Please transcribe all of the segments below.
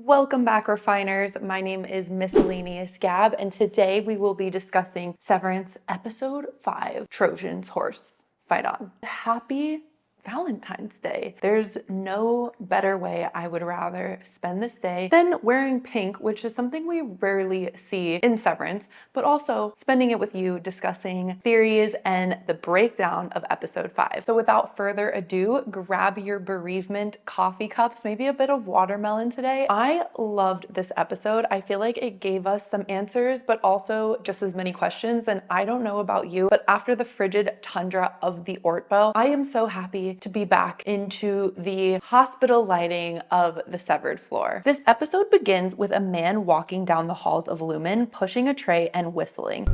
Welcome back, refiners. My name is Miscellaneous Gab, and today we will be discussing Severance episode 5, Trojan's Horse. Fight on. Happy Valentine's Day. There's no better way I would rather spend this day than wearing pink, which is something we rarely see in Severance, but also spending it with you discussing theories and the breakdown of episode 5. So without further ado, grab your bereavement coffee cups, maybe a bit of watermelon today. I loved this episode. I feel like it gave us some answers, but also just as many questions. And I don't know about you, but after the frigid tundra of the Ortbo, I am so happy to be back into the hospital lighting of the severed floor. This episode begins with a man walking down the halls of Lumon, pushing a tray and whistling.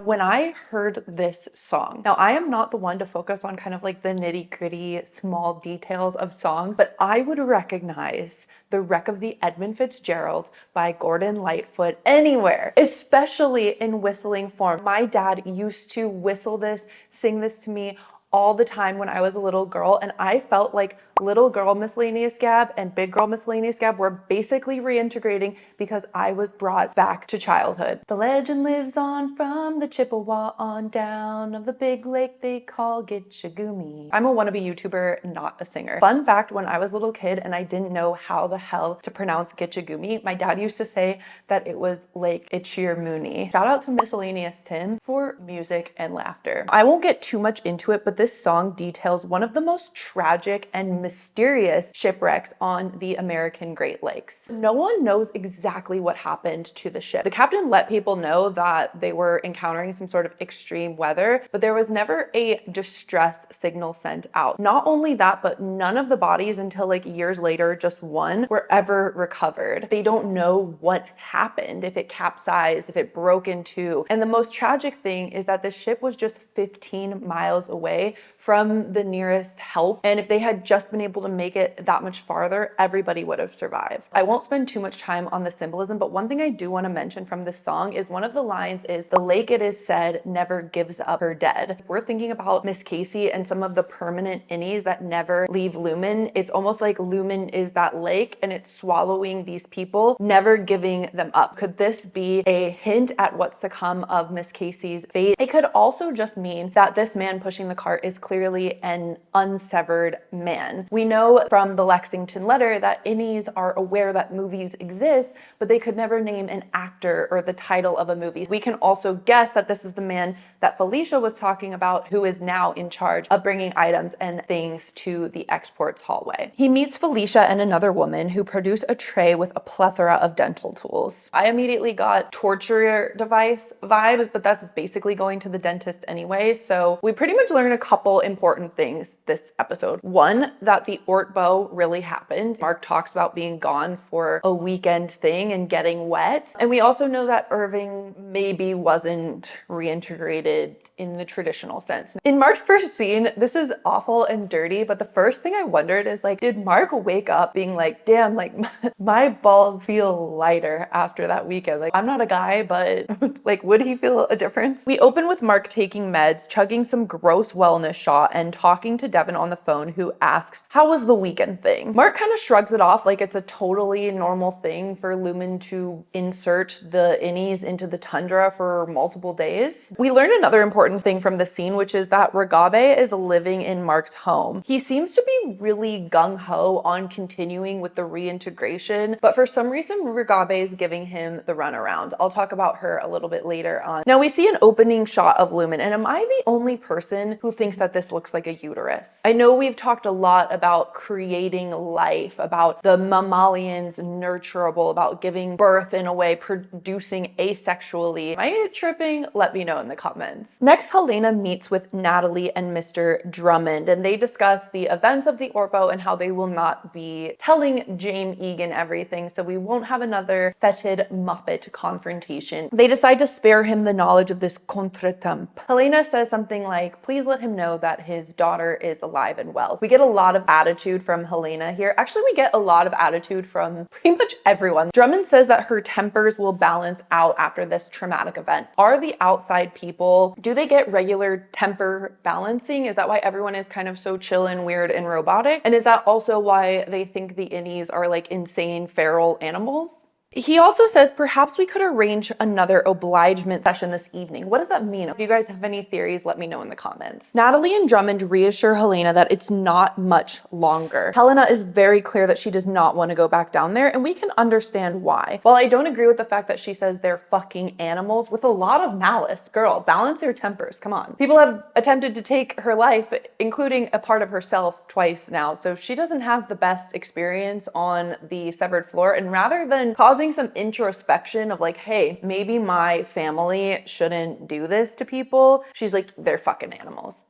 When I heard this song, now I am not the one to focus on kind of like the nitty gritty small details of songs, but I would recognize The Wreck of the Edmund Fitzgerald by Gordon Lightfoot anywhere, especially in whistling form. My dad used to whistle this, sing this to me all the time when I was a little girl, and I felt like little girl Miscellaneous Gab and big girl Miscellaneous Gab were basically reintegrating because I was brought back to childhood. The legend lives on from the Chippewa on down of the big lake they call Gitchagumi. I'm a wannabe YouTuber, not a singer. Fun fact, when I was a little kid and I didn't know how the hell to pronounce Gitchagumi, my dad used to say that it was Lake Itchiarmuni. Shout out to Miscellaneous Tim for music and laughter. I won't get too much into it, but this song details one of the most tragic and mysterious shipwrecks on the American Great Lakes. No one knows exactly what happened to the ship. The captain let people know that they were encountering some sort of extreme weather, but there was never a distress signal sent out. Not only that, but none of the bodies until like years later, just one, were ever recovered. They don't know what happened, if it capsized, if it broke in two. And the most tragic thing is that the ship was just 15 miles away from the nearest help. And if they had just been able to make it that much farther, everybody would have survived. I won't spend too much time on the symbolism, but one thing I do want to mention from this song is one of the lines is, "The lake, it is said, never gives up her dead." If we're thinking about Miss Casey and some of the permanent innies that never leave Lumon, it's almost like Lumon is that lake and it's swallowing these people, never giving them up. Could this be a hint at what's to come of Miss Casey's fate? It could also just mean that this man pushing the cart is clearly an unsevered man. We know from the Lexington letter that innies are aware that movies exist, but they could never name an actor or the title of a movie. We can also guess that this is the man that Felicia was talking about, who is now in charge of bringing items and things to the exports hallway. He meets Felicia and another woman who produce a tray with a plethora of dental tools. I immediately got torture device vibes, but that's basically going to the dentist anyway. So we pretty much learned a couple important things this episode. One, that the Ortbo really happened. Mark talks about being gone for a weekend thing and getting wet. And we also know that Irving maybe wasn't reintegrated in the traditional sense. In Mark's first scene, this is awful and dirty, but the first thing I wondered is like, did Mark wake up being like, damn, like my balls feel lighter after that weekend? Like, I'm not a guy, but like, would he feel a difference? We open with Mark taking meds, chugging some gross wellness shot, and talking to Devin on the phone, who asks, how was the weekend thing? Mark kind of shrugs it off like it's a totally normal thing for Lumon to insert the innies into the tundra for multiple days. We learn another important thing from the scene, which is that Ragabe is living in Mark's home. He seems to be really gung-ho on continuing with the reintegration, but for some reason Ragabe is giving him the runaround. I'll talk about her a little bit later on. Now we see an opening shot of Lumon, and am I the only person who thinks that this looks like a uterus? I know we've talked a lot about creating life, about the mammalians nurturable, about giving birth in a way, producing asexually. Am I tripping? Let me know in the comments. Next, Helena meets with Natalie and Mr. Drummond, and they discuss the events of the Ortbo and how they will not be telling Jane Egan everything, so we won't have another fetid Muppet confrontation. They decide to spare him the knowledge of this contretemps. Helena says something like, please let him know that his daughter is alive and well. We get a lot of attitude from Helena here. Actually, we get a lot of attitude from pretty much everyone. Drummond says that her tempers will balance out after this traumatic event. Are the outside people, do they they get regular temper balancing? Is that why everyone is kind of so chill and weird and robotic? And is that also why they think the innies are like insane feral animals? He also says, perhaps we could arrange another obligement session this evening. What does that mean? If you guys have any theories, let me know in the comments. Natalie and Drummond reassure Helena that it's not much longer. Helena is very clear that she does not want to go back down there, and we can understand why. While I don't agree with the fact that she says they're fucking animals with a lot of malice, girl, balance your tempers, come on. People have attempted to take her life, including a part of herself, twice now, so she doesn't have the best experience on the severed floor, and rather than causing some introspection of like, hey, maybe my family shouldn't do this to people, she's like, they're fucking animals.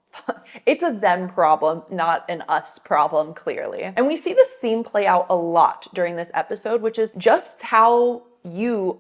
It's a them problem, not an us problem, clearly. And we see this theme play out a lot during this episode, which is just how you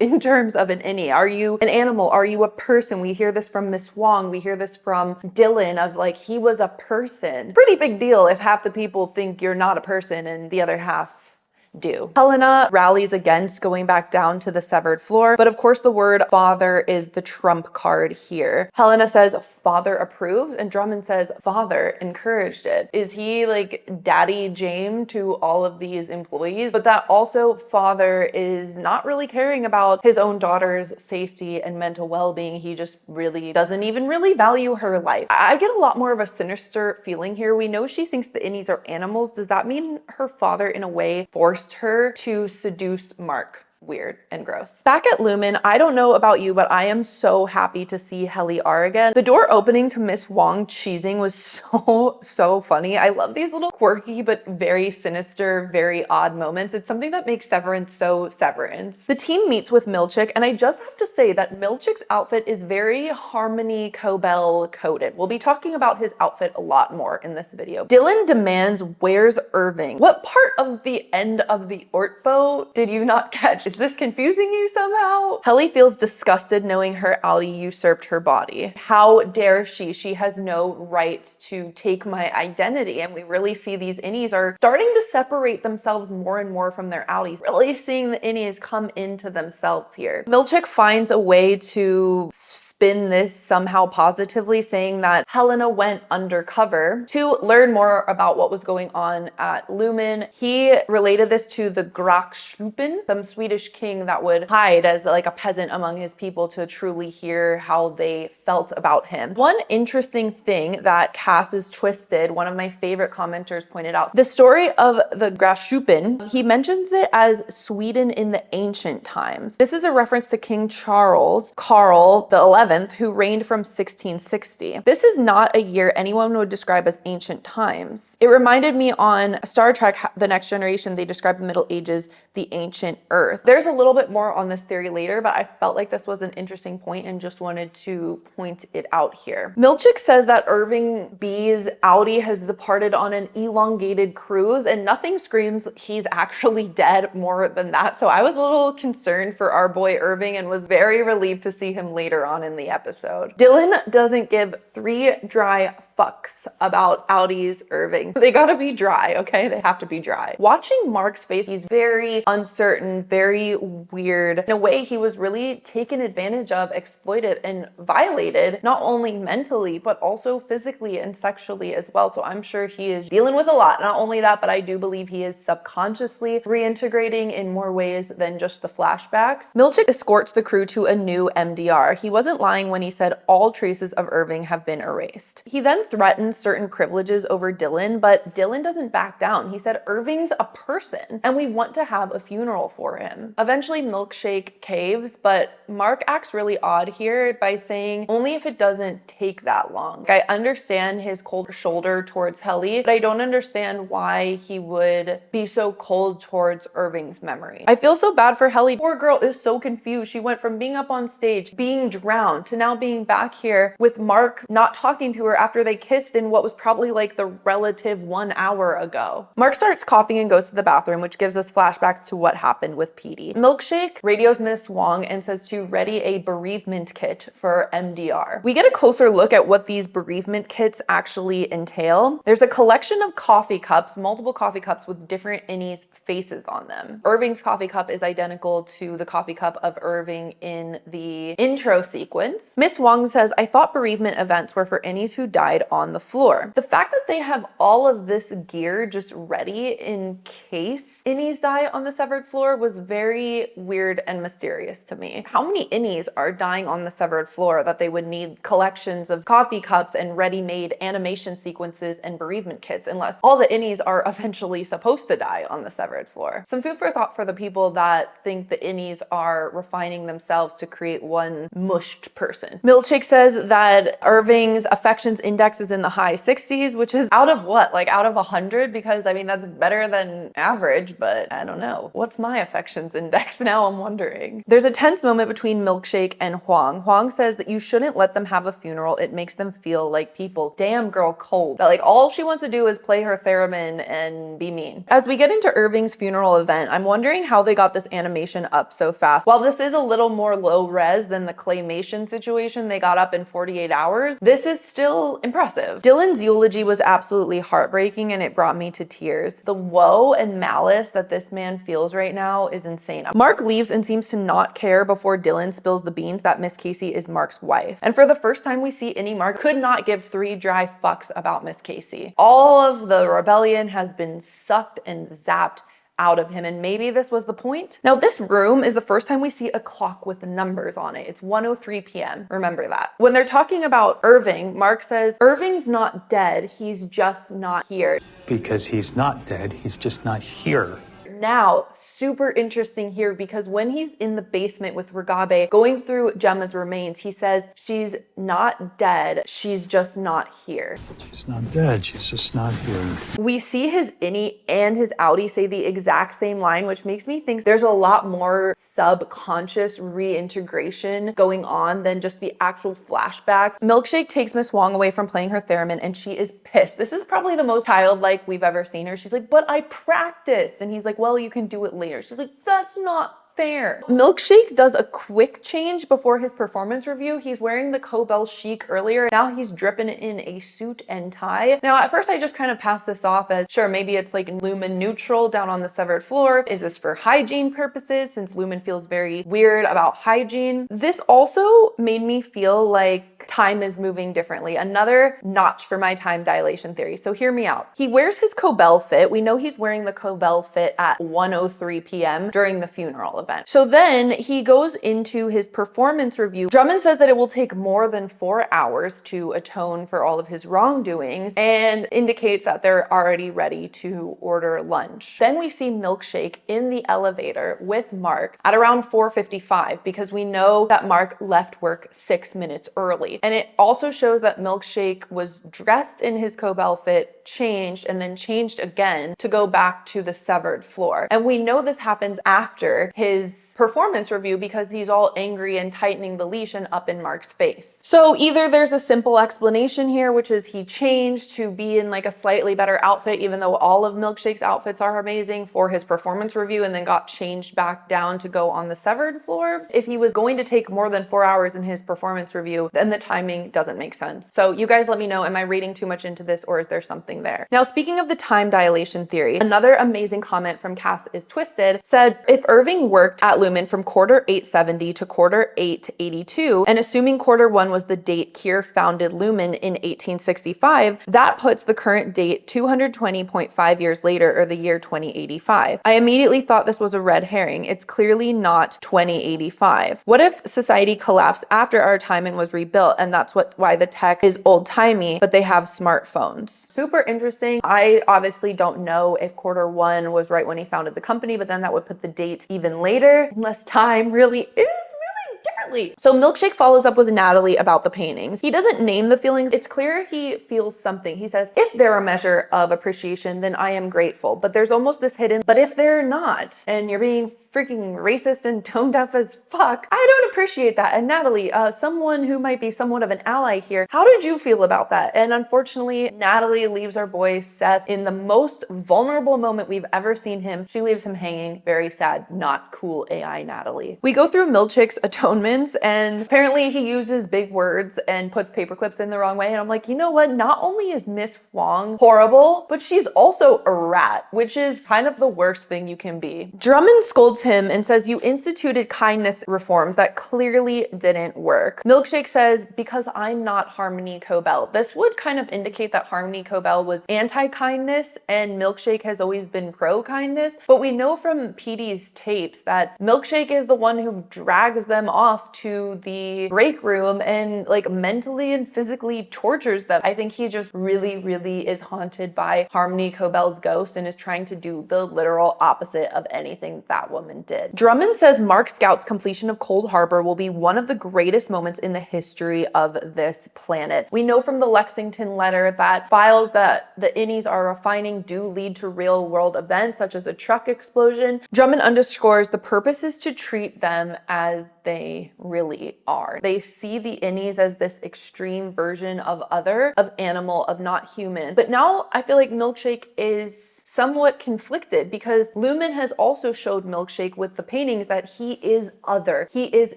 in terms of an innie. Are you an animal? Are you a person? We hear this from Miss Wong. We hear this from Dylan of like, he was a person. Pretty big deal if half the people think you're not a person and the other half do. Helena rallies against going back down to the severed floor, but of course the word father is the trump card here. Helena says father approves and Drummond says father encouraged it. Is he like daddy James to all of these employees? But that also father is not really caring about his own daughter's safety and mental well-being. He just really doesn't even really value her life. I get a lot more of a sinister feeling here. We know she thinks the innies are animals. Does that mean her father in a way forced her to seduce Mark? Weird and gross. Back at Lumon, I don't know about you, but I am so happy to see Helly R again. The door opening to Miss Wong cheesing was so funny. I love these little quirky but very sinister, very odd moments. It's something that makes Severance so Severance. The team meets with Milchick, and I just have to say that Milchick's outfit is very Harmony Cobell coded. We'll be talking about his outfit a lot more in this video. Dylan demands, where's Irving? What part of the end of the Ortbo did you not catch? Is this confusing you somehow? Helly feels disgusted knowing her outie usurped her body. How dare she? She has no right to take my identity. And we really see these innies are starting to separate themselves more and more from their outies. Really seeing the innies come into themselves here. Milchick finds a way to spin this somehow positively, saying that Helena went undercover to learn more about what was going on at Lumon. He related this to the Grachschuppen, some Swedish king that would hide as like a peasant among his people to truly hear how they felt about him. One interesting thing that Cass is twisted, one of my favorite commenters pointed out, the story of the Grachschuppen, he mentions it as Sweden in the ancient times. This is a reference to King Charles, Karl the 11th, who reigned from 1660. This is not a year anyone would describe as ancient times. It reminded me on Star Trek, The Next Generation, they describe the Middle Ages, the ancient Earth. There's a little bit more on this theory later, but I felt like this was an interesting point and just wanted to point it out here. Milchick says that Irving B's Outie has departed on an elongated cruise, and nothing screams he's actually dead more than that. So I was a little concerned for our boy Irving and was very relieved to see him later on in the episode. Dylan doesn't give three dry fucks about Outie's Irving. They gotta be dry, okay? They have to be dry. Watching Mark's face, he's very uncertain, very weird. In a way, he was really taken advantage of, exploited, and violated, not only mentally, but also physically and sexually as well. So I'm sure he is dealing with a lot. Not only that, but I do believe he is subconsciously reintegrating in more ways than just the flashbacks. Milchick escorts the crew to a new MDR. He wasn't lying when he said all traces of Irving have been erased. He then threatens certain privileges over Dylan, but Dylan doesn't back down. He said Irving's a person and we want to have a funeral for him. Eventually Milkshake caves, but Mark acts really odd here by saying only if it doesn't take that long. I understand his cold shoulder towards Helly, but I don't understand why he would be so cold towards Irving's memory. I feel so bad for Helly. Poor girl is so confused. She went from being up on stage, being drowned, to now being back here with Mark not talking to her after they kissed in what was probably like the relative 1 hour ago. Mark starts coughing and goes to the bathroom, which gives us flashbacks to what happened with PA. needy. Milkshake radios Miss Wong and says to ready a bereavement kit for MDR. We get a closer look at what these bereavement kits actually entail. There's a collection of coffee cups, multiple coffee cups with different innies' faces on them. Irving's coffee cup is identical to the coffee cup of Irving in the intro sequence. Miss Wong says, I thought bereavement events were for innies who died on the floor. The fact that they have all of this gear just ready in case innies die on the severed floor was very weird and mysterious to me. How many innies are dying on the severed floor that they would need collections of coffee cups and ready-made animation sequences and bereavement kits, unless all the innies are eventually supposed to die on the severed floor? Some food for thought for the people that think the innies are refining themselves to create one mushed person. Milkshake says that Irving's affections index is in the high 60s, which is out of what? Like out of 100? Because I mean, that's better than average, but I don't know. What's my affections index now? I'm wondering. There's a tense moment between Milkshake and Huang. Huang says that you shouldn't let them have a funeral. It makes them feel like people. Damn girl cold. That like all she wants to do is play her theremin and be mean. As we get into Irving's funeral event, I'm wondering how they got this animation up so fast. While this is a little more low res than the claymation situation they got up in 48 hours, this is still impressive. Dylan's eulogy was absolutely heartbreaking and it brought me to tears. The woe and malice that this man feels right now is insane. Mark leaves and seems to not care before Dylan spills the beans that Miss Casey is Mark's wife. And for the first time we see any Mark could not give 3 dry fucks about Miss Casey. All of the rebellion has been sucked and zapped out of him, and maybe this was the point. Now this room is the first time we see a clock with numbers on it. It's 1:03 p.m. Remember that. When they're talking about Irving, Mark says, Irving's not dead, he's just not here. Because he's not dead, he's just not here. Now, super interesting here because when he's in the basement with Ragabe going through Gemma's remains, he says, she's not dead, she's just not here. She's not dead, she's just not here. We see his innie and his outie say the exact same line, which makes me think there's a lot more subconscious reintegration going on than just the actual flashbacks. Milkshake takes Miss Wong away from playing her theremin and she is pissed. This is probably the most childlike we've ever seen her. She's like, but I practiced. And he's like, well, you can do it later. She's like, that's not fair. Milkshake does a quick change before his performance review. He's wearing the Cobell chic earlier. Now he's dripping in a suit and tie. Now at first I just kind of passed this off as, sure, maybe it's like lumen neutral down on the severed floor. Is this for hygiene purposes since lumen feels very weird about hygiene? This also made me feel like time is moving differently. Another notch for my time dilation theory. So hear me out. He wears his Cobell fit. We know he's wearing the Cobell fit at 1:03 p.m. during the funeral event. So then he goes into his performance review. Drummond says that it will take more than 4 hours to atone for all of his wrongdoings and indicates that they're already ready to order lunch. Then we see Milkshake in the elevator with Mark at around 4:55 because we know that Mark left work 6 minutes early. And it also shows that Milkshake was dressed in his Cobell fit, changed, and then changed again to go back to the severed floor. And we know this happens after his performance review because he's all angry and tightening the leash and up in Mark's face. So either there's a simple explanation here, which is he changed to be in like a slightly better outfit, even though all of Milkshake's outfits are amazing, for his performance review, and then got changed back down to go on the severed floor. If he was going to take more than 4 hours in his performance review, then the timing doesn't make sense. So you guys let me know, am I reading too much into this or is there something there? Now, speaking of the time dilation theory, another amazing comment from Cass is Twisted said, if Irving worked at Lumen from quarter 870 to quarter 882, and assuming quarter 1 was the date Keir founded Lumen in 1865, that puts the current date 220.5 years later, or the year 2085. I immediately thought this was a red herring. It's clearly not 2085. What if society collapsed after our time and was rebuilt, and that's why the tech is old-timey, but they have smartphones? Super interesting. I obviously don't know if quarter 1 was right when he founded the company, but then that would put the date even later, unless time really is moving differently Natalie. So Milkshake follows up with Natalie about the paintings. He doesn't name the feelings. It's clear he feels something. He says, if they're a measure of appreciation, then I am grateful. But there's almost this hidden, but if they're not, and you're being freaking racist and tone deaf as fuck, I don't appreciate that. And Natalie, someone who might be somewhat of an ally here, how did you feel about that? And unfortunately, Natalie leaves our boy Seth in the most vulnerable moment we've ever seen him. She leaves him hanging. Very sad, not cool AI Natalie. We go through Milkshake's atonements, and apparently he uses big words and puts paper clips in the wrong way. And I'm like, you know what? Not only is Miss Huang horrible, but she's also a rat, which is kind of the worst thing you can be. Drummond scolds him and says, you instituted kindness reforms that clearly didn't work. Milkshake says, because I'm not Harmony Cobell. This would kind of indicate that Harmony Cobell was anti-kindness and Milkshake has always been pro-kindness. But we know from PD's tapes that Milkshake is the one who drags them off to the break room and like mentally and physically tortures them. I think he just really is haunted by Harmony Cobell's ghost and is trying to do the literal opposite of anything that woman did. Drummond says Mark Scout's completion of Cold Harbor will be one of the greatest moments in the history of this planet. We know from the Lexington letter that files that the innies are refining do lead to real world events such as a truck explosion. Drummond underscores the purpose is to treat them as they really are. They see the innies as this extreme version of other, of animal, of not human. But now I feel like Milkshake is somewhat conflicted because Lumon has also showed Milkshake with the paintings that he is other, he is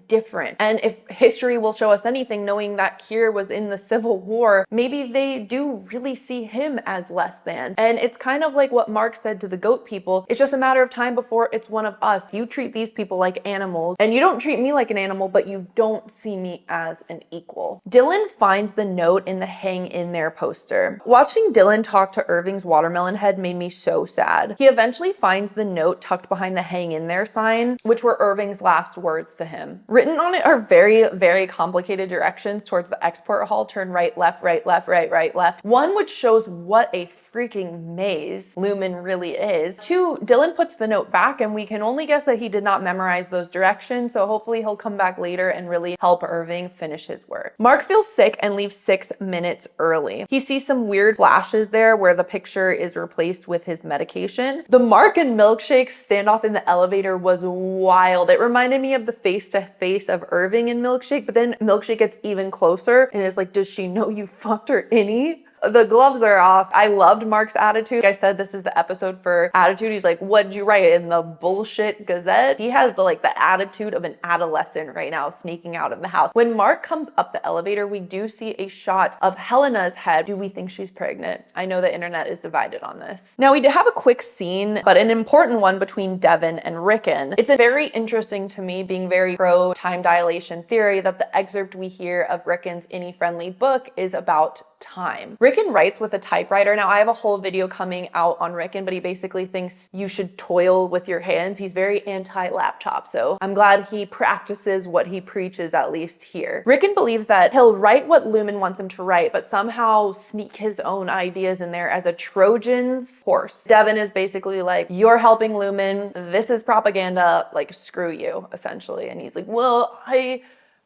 different. And if history will show us anything, knowing that Kier was in the Civil War, maybe they do really see him as less than. And it's kind of like what Mark said to the goat people, it's just a matter of time before it's one of us. You treat these people like animals and you don't treat me like an animal, but you don't see me as an equal. Dylan finds the note in the hang in there poster. Watching Dylan talk to Irving's watermelon head made me so sad. He eventually finds the note tucked behind the hang in there sign, which were Irving's last words to him. Written on it are very complicated directions towards the export hall. Turn right, left, right, left, right, right, left. One which shows what a freaking maze Lumon really is. Two, Dylan puts the note back and we can only guess that he did not memorize those directions, so hopefully he'll come back later and really help Irving finish his work. Mark feels sick and leaves 6 minutes early. He sees some weird flashes there where the picture is replaced with his medication. The Mark and Milkshake standoff in the elevator was wild. It reminded me of the face-to-face of Irving and Milkshake, but then Milkshake gets even closer and is like, does she know you fucked her innie? The gloves are off. I loved Mark's attitude. Like I said, this is the episode for attitude. He's like, what'd you write in the bullshit Gazette? He has the attitude of an adolescent right now sneaking out of the house. When Mark comes up the elevator, we do see a shot of Helena's head. Do we think she's pregnant? I know the internet is divided on this. Now we have a quick scene, but an important one between Devin and Ricken. It's very interesting to me, being very pro time dilation theory, that the excerpt we hear of Ricken's innie-friendly book is about time. Ricken writes with a typewriter. Now I have a whole video coming out on Ricken, but he basically thinks you should toil with your hands. He's very anti-laptop, so I'm glad he practices what he preaches, at least here. Ricken believes that he'll write what Lumon wants him to write, but somehow sneak his own ideas in there as a Trojan's horse. Devin is basically like, you're helping Lumon, this is propaganda, like screw you, essentially. And he's like, well,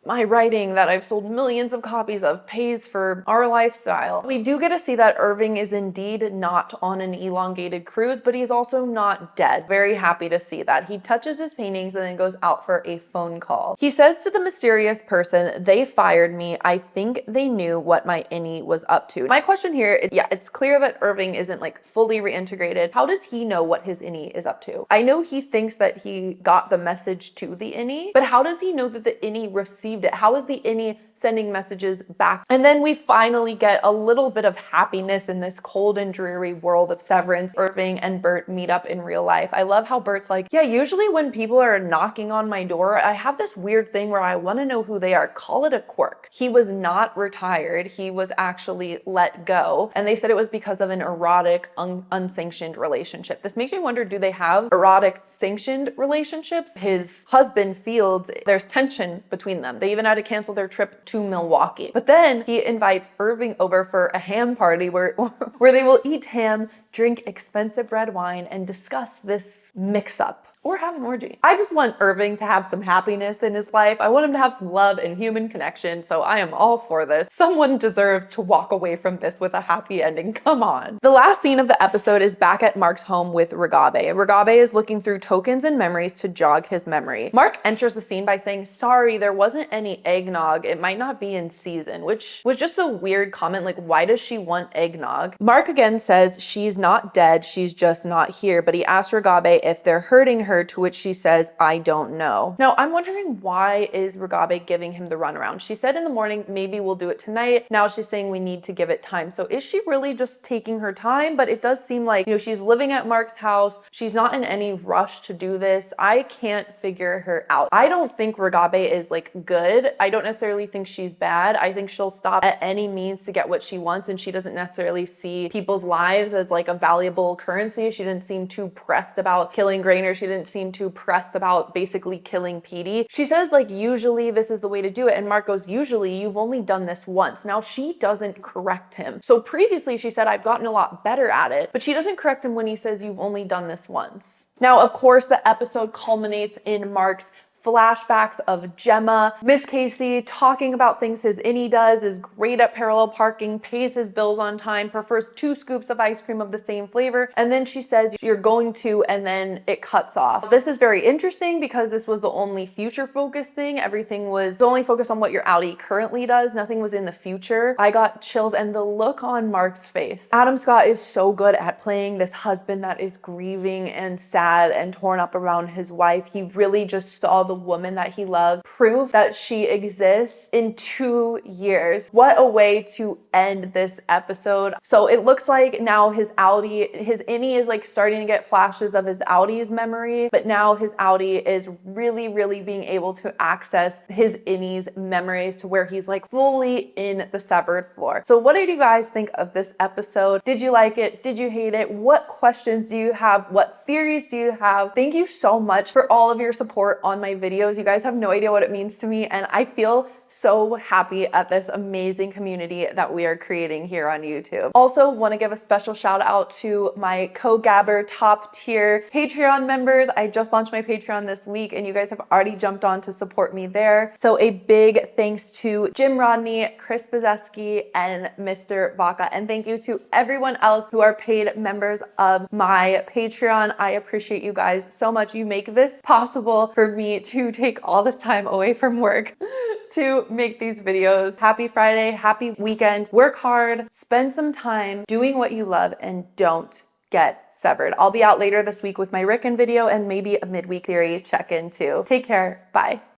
my writing that I've sold millions of copies of pays for our lifestyle. We do get to see that Irving is indeed not on an elongated cruise, but he's also not dead. Very happy to see that. He touches his paintings and then goes out for a phone call. He says to the mysterious person, they fired me. I think they knew what my innie was up to. My question here, it's clear that Irving isn't fully reintegrated. How does he know what his innie is up to? I know he thinks that he got the message to the innie, but how does he know that the innie received it? How is the innie sending messages back? And then we finally get a little bit of happiness in this cold and dreary world of Severance. Irving and Bert meet up in real life. I love how Bert's like, yeah, usually when people are knocking on my door, I have this weird thing where I want to know who they are. Call it a quirk. He was not retired. He was actually let go. And they said it was because of an erotic, unsanctioned relationship. This makes me wonder, do they have erotic sanctioned relationships? His husband Fields, there's tension between them. They even had to cancel their trip to Milwaukee. But then he invites Irving over for a ham party where they will eat ham, drink expensive red wine, and discuss this mix-up. or have an orgy. I just want Irving to have some happiness in his life. I want him to have some love and human connection, so I am all for this. Someone deserves to walk away from this with a happy ending. Come on. The last scene of the episode is back at Mark's home with Ragabe. Ragabe is looking through tokens and memories to jog his memory. Mark enters the scene by saying, sorry, there wasn't any eggnog. It might not be in season, which was just a weird comment. Like, why does she want eggnog? Mark again says she's not dead, she's just not here, but he asks Ragabe if they're hurting her, to which she says, I don't know. Now, I'm wondering, why is Ragabe giving him the runaround? She said in the morning, maybe we'll do it tonight. Now she's saying we need to give it time. So is she really just taking her time? But it does seem like, she's living at Mark's house. She's not in any rush to do this. I can't figure her out. I don't think Ragabe is like good. I don't necessarily think she's bad. I think she'll stop at any means to get what she wants, and she doesn't necessarily see people's lives as like a valuable currency. She didn't seem too pressed about killing Grainer. She didn't seem too pressed about basically killing Petey. She says like, usually this is the way to do it. And Mark goes, usually you've only done this once. Now she doesn't correct him. So previously she said, I've gotten a lot better at it, but she doesn't correct him when he says you've only done this once. Now, of course, the episode culminates in Mark's flashbacks of Gemma. Miss Casey talking about things his innie does, is great at parallel parking, pays his bills on time, prefers 2 scoops of ice cream of the same flavor, and then she says you're going to, and then it cuts off. This is very interesting because this was the only future focused thing. Everything was only focused on what your outie currently does. Nothing was in the future. I got chills, and the look on Mark's face. Adam Scott is so good at playing this husband that is grieving and sad and torn up around his wife. He really just saw the woman that he loves, proof that she exists in 2 years. What a way to end this episode. So it looks like now his outie, his innie is like starting to get flashes of his outie's memory, but now his outie is really being able to access his innie's memories to where he's like fully in the severed floor. So what did you guys think of this episode? Did you like it? Did you hate it? What questions do you have? What theories do you have? Thank you so much for all of your support on my videos. You guys have no idea what it means to me, and I feel so happy at this amazing community that we are creating here on YouTube. Also, want to give a special shout out to my co-gabber top tier Patreon members. I just launched my Patreon this week, and you guys have already jumped on to support me there. So a big thanks to Jim Rodney, Chris Bazeski, and Mr. Vaca. And thank you to everyone else who are paid members of my Patreon. I appreciate you guys so much. You make this possible for me to take all this time away from work to make these videos. Happy Friday, happy weekend. Work hard, spend some time doing what you love, and don't get severed. I'll be out later this week with my Ricken video and maybe a midweek theory check-in too. Take care. Bye.